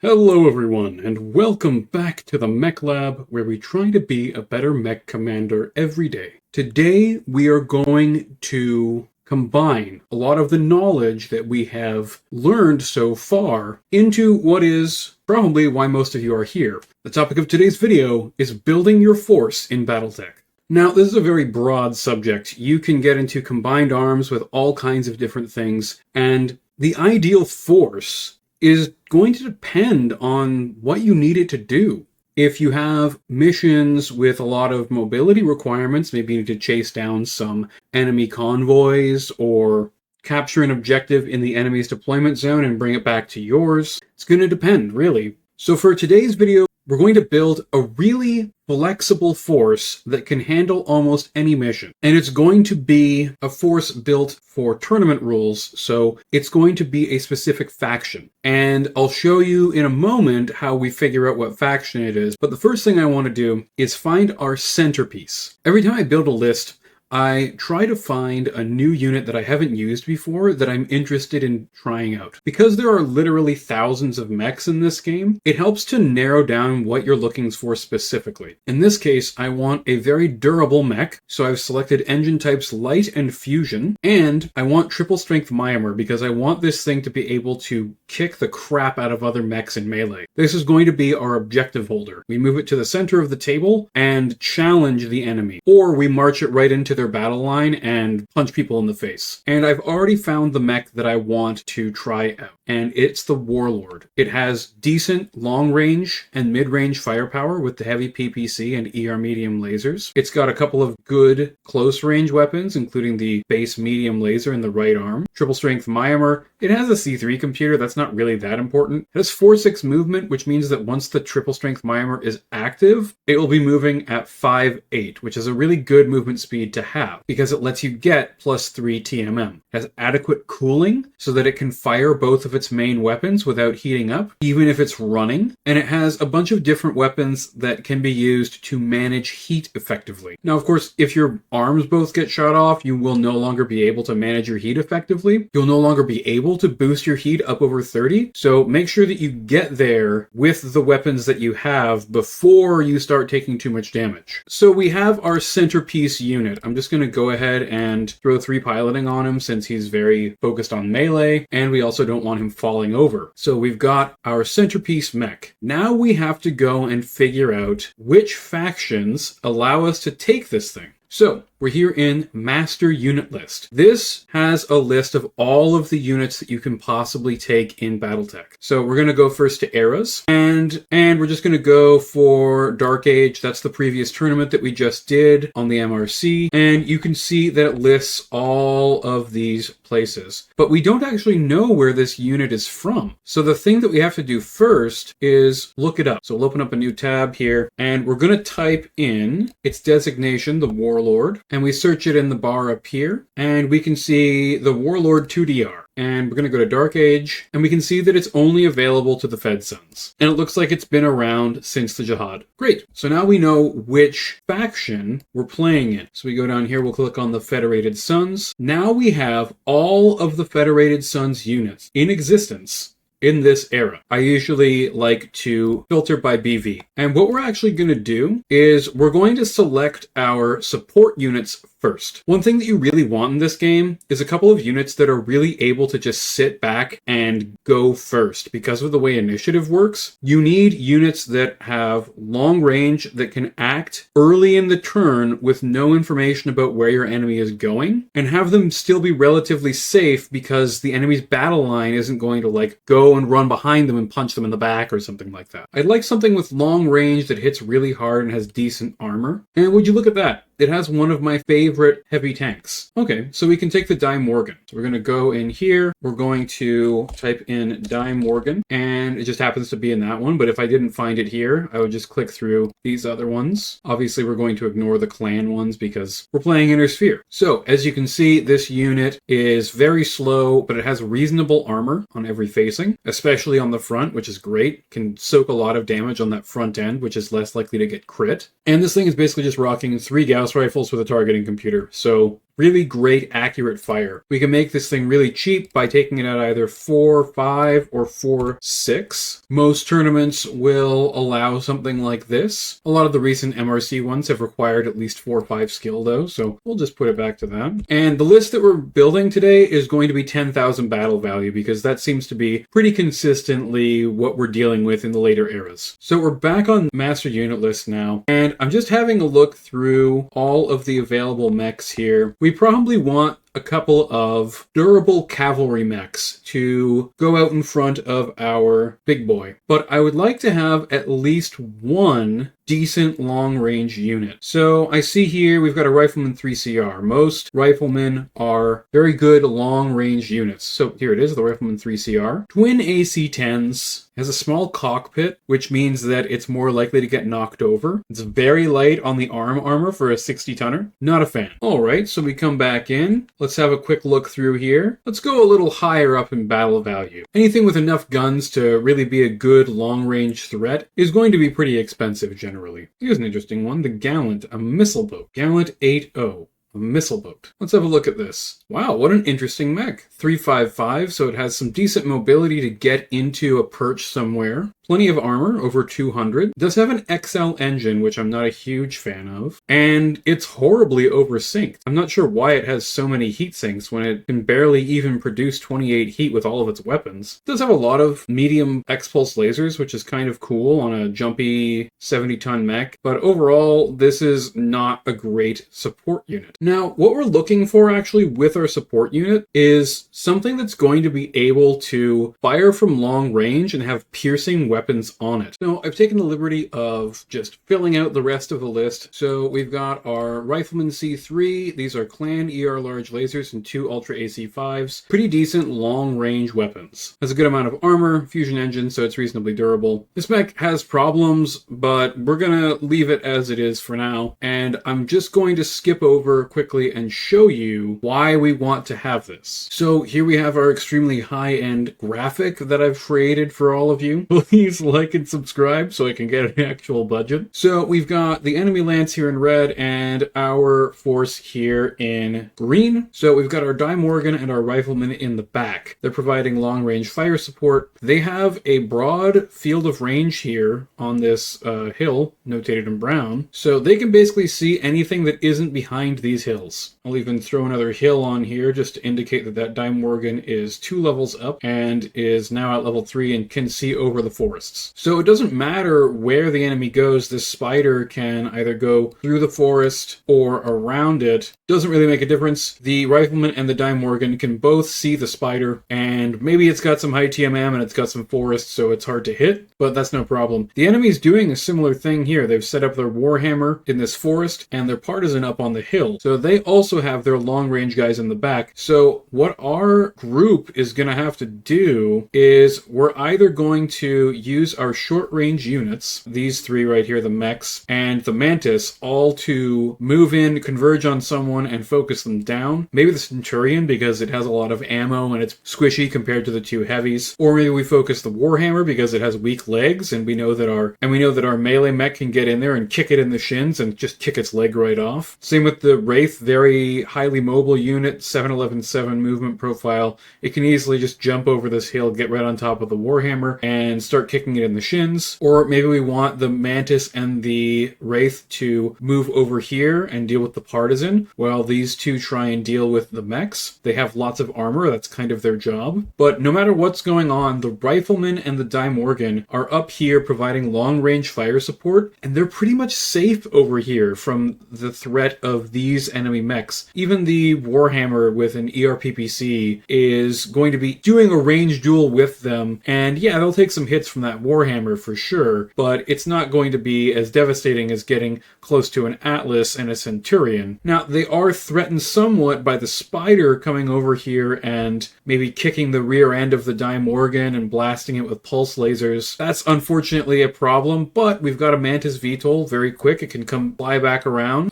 Hello everyone, and welcome back to the Mech Lab, where we try to be a better mech commander every day. Today we are going to combine a lot of the knowledge that we have learned so far into what is probably why most of you are here. The topic of today's video is building your force in Battletech. Now, this is a very broad subject. You can get into combined arms with all kinds of different things, and the ideal force is going to depend on what you need it to do. If you have missions with a lot of mobility requirements, maybe you need to chase down some enemy convoys or capture an objective in the enemy's deployment zone and bring it back to yours, it's going to depend, really. So for today's video, we're going to build a really flexible force that can handle almost any mission. And it's going to be a force built for tournament rules, so it's going to be a specific faction. And I'll show you in a moment how we figure out what faction it is, but the first thing I want to do is find our centerpiece. Every time I build a list, I try to find a new unit that I haven't used before that I'm interested in trying out. Because there are literally thousands of mechs in this game, it helps to narrow down what you're looking for specifically. In this case, I want a very durable mech, so I've selected engine types light and fusion, and I want triple strength Myanmar because I want this thing to be able to kick the crap out of other mechs in melee. This is going to be our objective holder. We move it to the center of the table and challenge the enemy, or we march it right into their battle line and punch people in the face. And I've already found the mech that I want to try out, and it's the Warlord. It has decent long range and mid-range firepower with the heavy PPC and ER medium lasers. It's got a couple of good close range weapons, including the base medium laser in the right arm. Triple strength Myanmar. It has a C3 computer, that's not really that important. It has 4-6 movement, which means that once the triple strength Myanmar is active, it will be moving at 5-8, which is a really good movement speed to have, because it lets you get +3 TMM. It has adequate cooling so that it can fire both of its main weapons without heating up, even if it's running, and it has a bunch of different weapons that can be used to manage heat effectively. Now, of course, if your arms both get shot off, you will no longer be able to manage your heat effectively. You'll no longer be able to boost your heat up over 30, so make sure that you get there with the weapons that you have before you start taking too much damage. So we have our centerpiece unit. I'm just going to go ahead and throw 3 piloting on him since he's very focused on melee, and we also don't want him falling over. So we've got our centerpiece mech. Now we have to go and figure out which factions allow us to take this thing. So we're here in Master Unit List. This has a list of all of the units that you can possibly take in Battletech. So we're going to go first to eras, and we're just going to go for Dark Age. That's the previous tournament that we just did on the MRC, and you can see that it lists all of these places. But we don't actually know where this unit is from. So the thing that we have to do first is look it up. So we'll open up a new tab here, and we're going to type in its designation, the Warlord, and we search it in the bar up here, and we can see the Warlord 2DR. And we're going to go to Dark Age, and we can see that it's only available to the Fed Sons. And it looks like it's been around since the Jihad. Great. So now we know which faction we're playing in. So we go down here, we'll click on the Federated Sons. Now we have all of the Federated Sons units in existence in this era. I usually like to filter by BV. And what we're actually going to do is we're going to select our support units first. One thing that you really want in this game is a couple of units that are really able to just sit back and go first. Because of the way initiative works, you need units that have long range that can act early in the turn with no information about where your enemy is going, and have them still be relatively safe because the enemy's battle line isn't going to go and run behind them and punch them in the back or something like that. I'd like something with long range that hits really hard and has decent armor. And would you look at that? It has one of my favorite heavy tanks. Okay, so we can take the Die Morgan. So we're going to go in here. We're going to type in Die Morgan, and it just happens to be in that one. But if I didn't find it here, I would just click through these other ones. Obviously, we're going to ignore the clan ones because we're playing Inner Sphere. So as you can see, this unit is very slow, but it has reasonable armor on every facing, especially on the front, which is great. Can soak a lot of damage on that front end, which is less likely to get crit. And this thing is basically just rocking 3 Gauss rifles with a targeting computer. So really great accurate fire. We can make this thing really cheap by taking it at either 4-5 or 4-6. Most tournaments will allow something like this. A lot of the recent MRC ones have required at least 4-5 skill though, so we'll just put it back to that. And the list that we're building today is going to be 10,000 battle value because that seems to be pretty consistently what we're dealing with in the later eras. So we're back on master unit list now, and I'm just having a look through all of the available mechs here. We probably want a couple of durable cavalry mechs to go out in front of our big boy. But I would like to have at least one decent long-range unit. So I see here we've got a Rifleman 3CR. Most riflemen are very good long-range units. So here it is, the Rifleman 3CR. Twin AC-10s. Has a small cockpit, which means that it's more likely to get knocked over. It's very light on the armor for a 60-tonner. Not a fan. All right, so we come back in. Let's have a quick look through here. Let's go a little higher up in battle value. Anything with enough guns to really be a good long-range threat is going to be pretty expensive generally. Here's an interesting one, the Gallant, a missile boat. Gallant 8-0. A missile boat. Let's have a look at this. Wow, what an interesting mech. 355, so it has some decent mobility to get into a perch somewhere. Plenty of armor, over 200. It does have an XL engine, which I'm not a huge fan of. And it's horribly oversynced. I'm not sure why it has so many heat sinks when it can barely even produce 28 heat with all of its weapons. It does have a lot of medium X-pulse lasers, which is kind of cool on a jumpy 70-ton mech. But overall, this is not a great support unit. Now, what we're looking for actually with our support unit is something that's going to be able to fire from long range and have piercing weapons on it. So I've taken the liberty of just filling out the rest of the list. So we've got our Rifleman C3. These are Clan ER large lasers and 2 Ultra AC5s. Pretty decent long range weapons. Has a good amount of armor, fusion engine, so it's reasonably durable. This mech has problems, but we're gonna leave it as it is for now. And I'm just going to skip over quickly and show you why we want to have this. So here we have our extremely high-end graphic that I've created for all of you. Please like and subscribe so I can get an actual budget. So we've got the enemy lance here in red and our force here in green. So we've got our Die Morgan and our riflemen in the back. They're providing long-range fire support. They have a broad field of range here on this hill, notated in brown. So they can basically see anything that isn't behind these hills. I'll even throw another hill on here just to indicate that that Die Morgan is 2 levels up and is now at level 3 and can see over the forests. So it doesn't matter where the enemy goes, this spider can either go through the forest or around it. Doesn't really make a difference. The rifleman and the Die Morgan can both see the spider, and maybe it's got some high TMM and it's got some forest, so it's hard to hit, but that's no problem. The enemy's doing a similar thing here. They've set up their Warhammer in this forest and their partisan up on the hill. So they also have their long-range guys in the back. So what our group is going to have to do is we're either going to use our short-range units, these 3 right here, the mechs and the mantis, all to move in, converge on someone, and focus them down. Maybe the Centurion because it has a lot of ammo and it's squishy compared to the 2 heavies. Or maybe we focus the Warhammer because it has weak legs and we know that our melee mech can get in there and kick it in the shins and just kick its leg right off. Same with the Wraith, very highly mobile unit, 7-11-7 movement profile. It can easily just jump over this hill, get right on top of the Warhammer, and start kicking it in the shins. Or maybe we want the Mantis and the Wraith to move over here and deal with the Partisan, while these 2 try and deal with the mechs. They have lots of armor, that's kind of their job. But no matter what's going on, the Rifleman and the Die Morgan are up here providing long-range fire support, and they're pretty much safe over here from the threat of these enemy mechs. Even the Warhammer with an ERPPC is going to be doing a range duel with them, and yeah, they'll take some hits from that Warhammer for sure, but it's not going to be as devastating as getting close to an Atlas and a Centurion. Now, they are threatened somewhat by the Spider coming over here and maybe kicking the rear end of the Die Morgan and blasting it with pulse lasers. That's unfortunately a problem, but we've got a Mantis VTOL, very quick. It can come fly back around.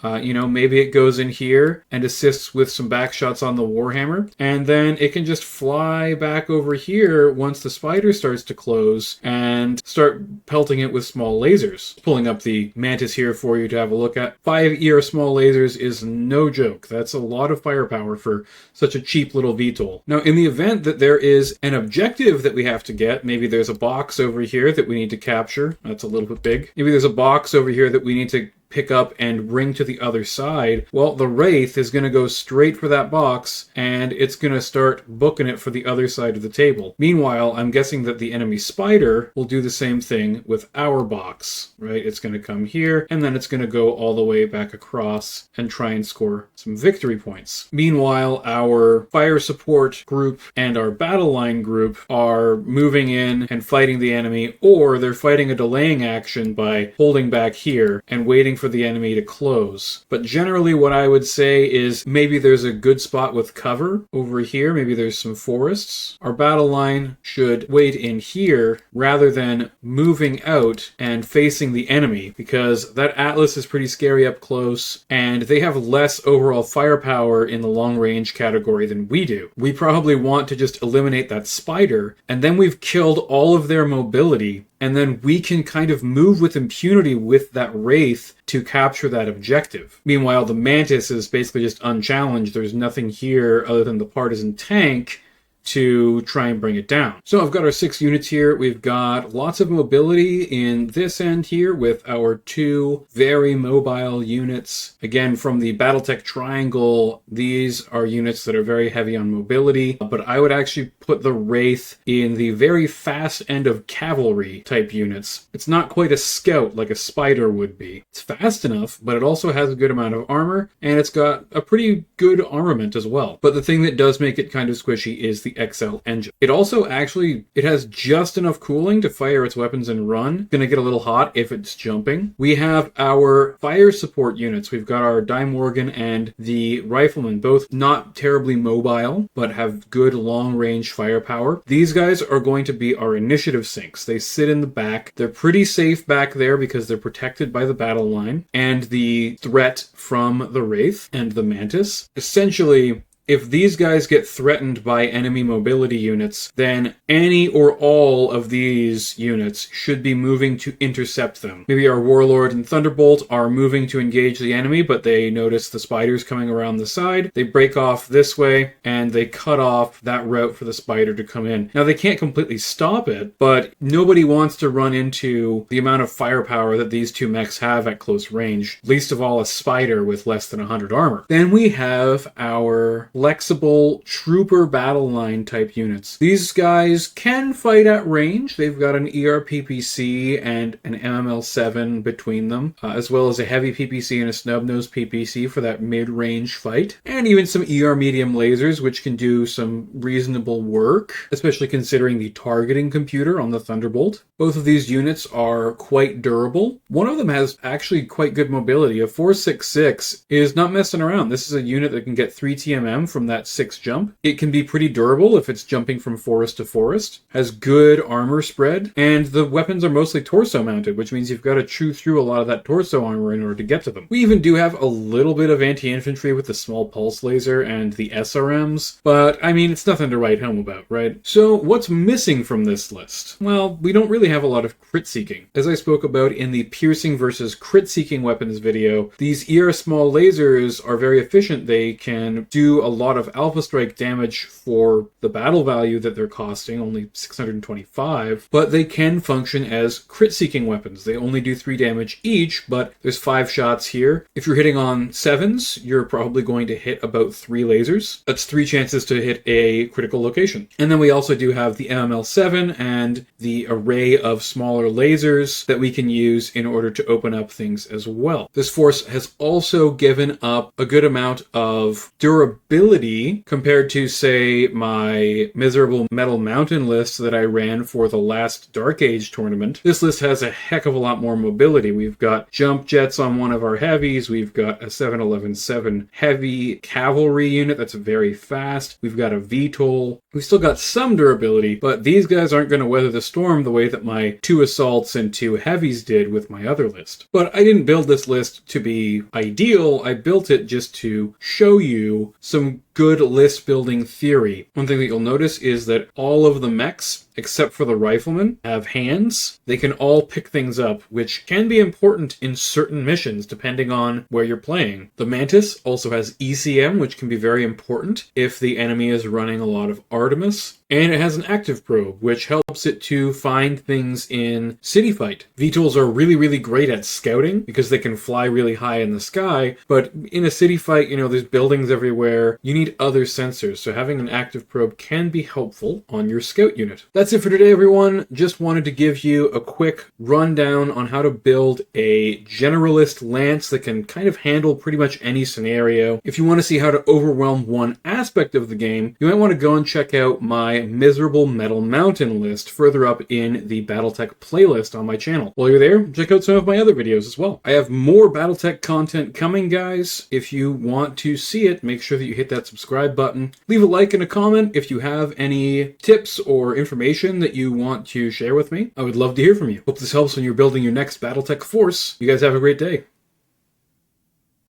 Maybe it goes in here and assists with some back shots on the Warhammer. And then it can just fly back over here once the spider starts to close and start pelting it with small lasers. Pulling up the Mantis here for you to have a look at. 5 ER small lasers is no joke. That's a lot of firepower for such a cheap little VTOL. Now, in the event that there is an objective that we have to get, maybe there's a box over here that we need to capture. That's a little bit big. Maybe there's a box over here that we need to pick up and bring to the other side. Well, the Wraith is going to go straight for that box, and it's going to start booking it for the other side of the table. Meanwhile, I'm guessing that the enemy spider will do the same thing with our box, right? It's going to come here, and then it's going to go all the way back across and try and score some victory points. Meanwhile, our fire support group and our battle line group are moving in and fighting the enemy, or they're fighting a delaying action by holding back here and waiting for the enemy to close. But generally what I would say is maybe there's a good spot with cover over here. Maybe there's some forests. Our battle line should wait in here rather than moving out and facing the enemy, because that Atlas is pretty scary up close and they have less overall firepower in the long range category than we do. We probably want to just eliminate that spider, and then we've killed all of their mobility, and then we can kind of move with impunity with that Wraith to capture that objective. Meanwhile, the Mantis is basically just unchallenged. There's nothing here other than the partisan tank to try and bring it down. So I've got our 6 units here. We've got lots of mobility in this end here with our 2 very mobile units. Again, from the Battletech triangle, these are units that are very heavy on mobility, but I would actually put the Wraith in the very fast end of cavalry type units. It's not quite a scout like a spider would be. It's fast enough, but it also has a good amount of armor, and it's got a pretty good armament as well. But the thing that does make it kind of squishy is the XL engine. It also it has just enough cooling to fire its weapons and run. Gonna get a little hot if it's jumping. We have our fire support units. We've got our Die Morgan and the Rifleman, both not terribly mobile, but have good long range firepower. These guys are going to be our initiative sinks. They sit in the back. They're pretty safe back there because they're protected by the battle line and the threat from the Wraith and the Mantis. Essentially, if these guys get threatened by enemy mobility units, then any or all of these units should be moving to intercept them. Maybe our Warlord and Thunderbolt are moving to engage the enemy, but they notice the spiders coming around the side. They break off this way, and they cut off that route for the spider to come in. Now, they can't completely stop it, but nobody wants to run into the amount of firepower that these 2 mechs have at close range, least of all a spider with less than 100 armor. Then we have our flexible trooper battle line type units. These guys can fight at range. They've got an ER PPC and an MML7 between them, as well as a heavy PPC and a snub-nosed PPC for that mid-range fight, and even some ER medium lasers, which can do some reasonable work, especially considering the targeting computer on the Thunderbolt. Both of these units are quite durable. One of them has actually quite good mobility. A 4.66 is not messing around. This is a unit that can get 3 TMM from that 6 jump. It can be pretty durable if it's jumping from forest to forest, has good armor spread, and the weapons are mostly torso mounted, which means you've got to chew through a lot of that torso armor in order to get to them. We even do have a little bit of anti-infantry with the small pulse laser and the SRMs, but I mean, it's nothing to write home about, right? So what's missing from this list? Well, we don't really have a lot of crit seeking. As I spoke about in the piercing versus crit seeking weapons video, these ER small lasers are very efficient. They can do a lot of alpha strike damage for the battle value that they're costing, only 625, but they can function as crit seeking weapons. They only do 3 damage each, but there's 5 shots here. If you're hitting on 7s, you're probably going to hit about 3 lasers. That's 3 chances to hit a critical location. And then we also do have the MML7 and the array of smaller lasers that we can use in order to open up things as well. This force has also given up a good amount of durability mobility compared to, say, my miserable Metal Mountain list that I ran for the last Dark Age tournament. This list has a heck of a lot more mobility. We've got jump jets on one of our heavies. We've got a 711-7 heavy cavalry unit that's very fast. We've got a VTOL. We've still got some durability, but these guys aren't going to weather the storm the way that my 2 assaults and 2 heavies did with my other list. But I didn't build this list to be ideal. I built it just to show you some good list building theory. One thing that you'll notice is that all of the mechs, except for the riflemen, have hands. They can all pick things up, which can be important in certain missions depending on where you're playing. The Mantis also has ECM, which can be very important if the enemy is running a lot of Artemis. And it has an active probe, which helps it to find things in city fight. VTOLs are really, really great at scouting because they can fly really high in the sky, but in a city fight, there's buildings everywhere. You need other sensors, so having an active probe can be helpful on your scout unit. That's it for today, everyone. Just wanted to give you a quick rundown on how to build a generalist lance that can kind of handle pretty much any scenario. If you want to see how to overwhelm one aspect of the game, you might want to go and check out my miserable Metal Mountain list further up in the Battletech playlist on my channel. While you're there, check out some of my other videos as well. I have more Battletech content coming, guys. If you want to see it, make sure that you hit that subscribe button. Leave a like and a comment if you have any tips or information that you want to share with me. I would love to hear from you. Hope this helps when you're building your next Battletech force. You guys have a great day.